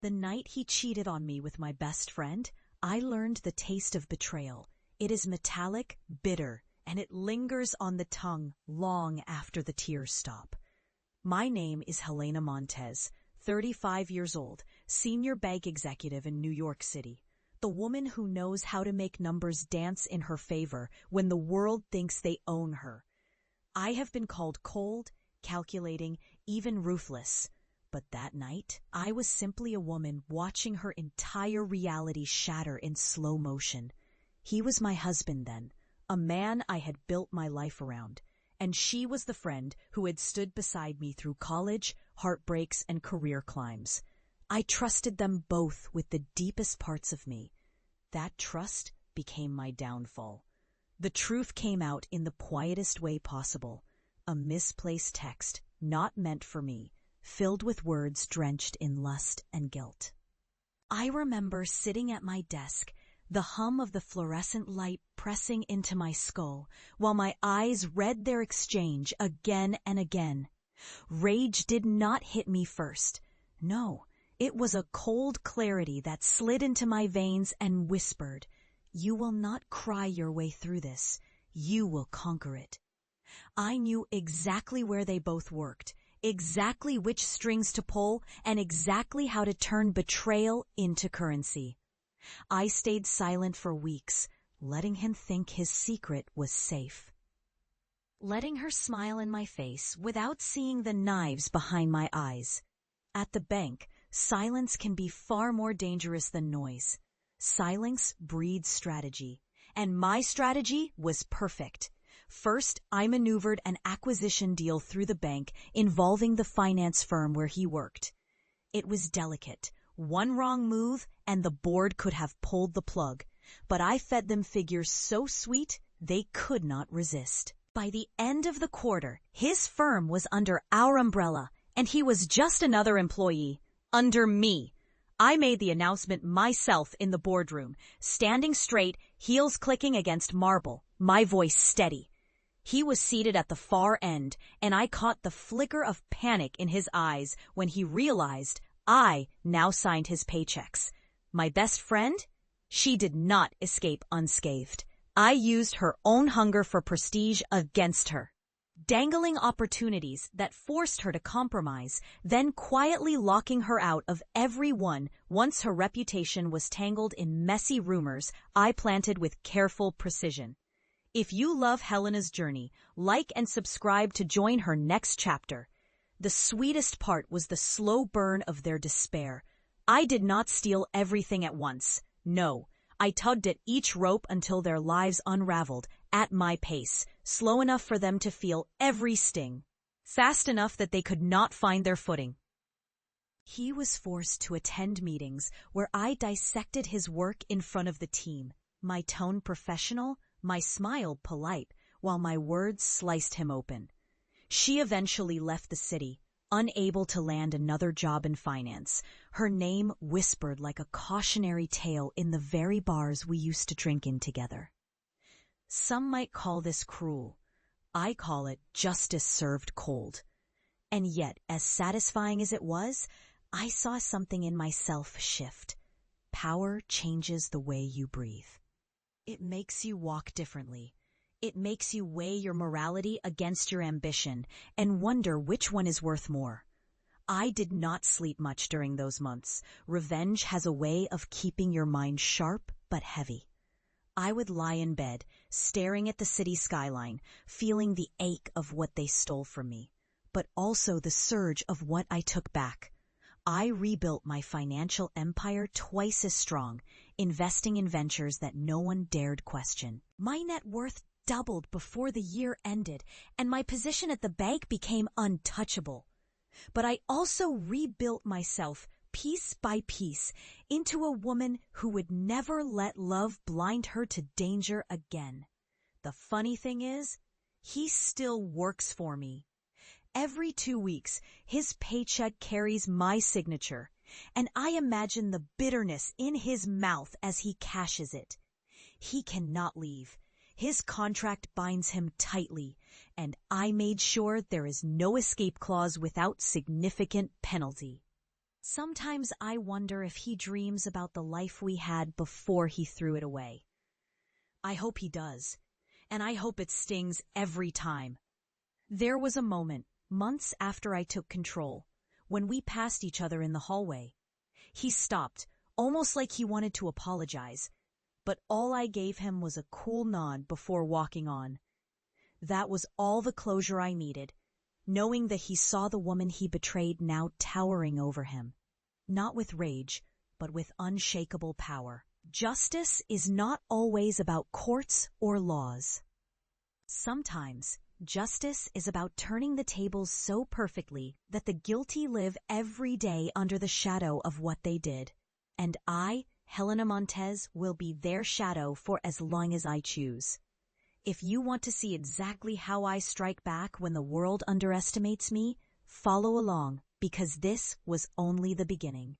The night he cheated on me with my best friend, I learned the taste of betrayal. It is metallic, bitter, and it lingers on the tongue long after the tears stop. My name is Helena Montez, 35 years old, senior bank executive in New York City. The woman who knows how to make numbers dance in her favor when the world thinks they own her. I have been called cold, calculating, even ruthless. But that night, I was simply a woman watching her entire reality shatter in slow motion. He was my husband then, a man I had built my life around, and she was the friend who had stood beside me through college, heartbreaks, and career climbs. I trusted them both with the deepest parts of me. That trust became my downfall. The truth came out in the quietest way possible. A misplaced text, not meant for me, filled with words drenched in lust and guilt. I remember sitting at my desk, the hum of the fluorescent light pressing into my skull, while my eyes read their exchange again and again. Rage did not hit me first. No, it was a cold clarity that slid into my veins and whispered, "You will not cry your way through this. You will conquer it." I knew exactly where they both worked, exactly which strings to pull, and exactly how to turn betrayal into currency. I stayed silent for weeks, letting him think his secret was safe. Letting her smile in my face without seeing the knives behind my eyes. At the bank, silence can be far more dangerous than noise. Silence breeds strategy, and my strategy was perfect. First, I maneuvered an acquisition deal through the bank involving the finance firm where he worked. It was delicate. One wrong move and the board could have pulled the plug, but I fed them figures so sweet they could not resist. By the end of the quarter, his firm was under our umbrella, and he was just another employee. Under me. I made the announcement myself in the boardroom, standing straight, heels clicking against marble, my voice steady. He was seated at the far end, and I caught the flicker of panic in his eyes when he realized I now signed his paychecks. My best friend? She did not escape unscathed. I used her own hunger for prestige against her, dangling opportunities that forced her to compromise, then quietly locking her out of everyone once her reputation was tangled in messy rumors I planted with careful precision. If you love Helena's journey, like and subscribe to join her next chapter. The sweetest part was the slow burn of their despair. I did not steal everything at once. No, I tugged at each rope until their lives unraveled, at my pace, slow enough for them to feel every sting, fast enough that they could not find their footing. He was forced to attend meetings where I dissected his work in front of the team, my tone professional, my smile polite, while my words sliced him open. She eventually left the city, unable to land another job in finance, her name whispered like a cautionary tale in the very bars we used to drink in together. Some might call this cruel. I call it justice served cold. And yet, as satisfying as it was, I saw something in myself shift. Power changes the way you breathe. It makes you walk differently. It makes you weigh your morality against your ambition and wonder which one is worth more. I did not sleep much during those months. Revenge has a way of keeping your mind sharp but heavy. I would lie in bed, staring at the city skyline, feeling the ache of what they stole from me, but also the surge of what I took back. I rebuilt my financial empire twice as strong, investing in ventures that no one dared question. My net worth doubled before the year ended, and my position at the bank became untouchable. But I also rebuilt myself piece by piece into a woman who would never let love blind her to danger again. The funny thing is, he still works for me. Every 2 weeks, his paycheck carries my signature, and I imagine the bitterness in his mouth as he cashes it. He cannot leave. His contract binds him tightly, and I made sure there is no escape clause without significant penalty. Sometimes I wonder if he dreams about the life we had before he threw it away. I hope he does, and I hope it stings every time. There was a moment, months after I took control, when we passed each other in the hallway. He stopped, almost like he wanted to apologize, but all I gave him was a cool nod before walking on. That was all the closure I needed, knowing that he saw the woman he betrayed now towering over him. Not with rage, but with unshakable power. Justice is not always about courts or laws. Sometimes, justice is about turning the tables so perfectly that the guilty live every day under the shadow of what they did. And I, Helena Montez, will be their shadow for as long as I choose. If you want to see exactly how I strike back when the world underestimates me, follow along, because this was only the beginning.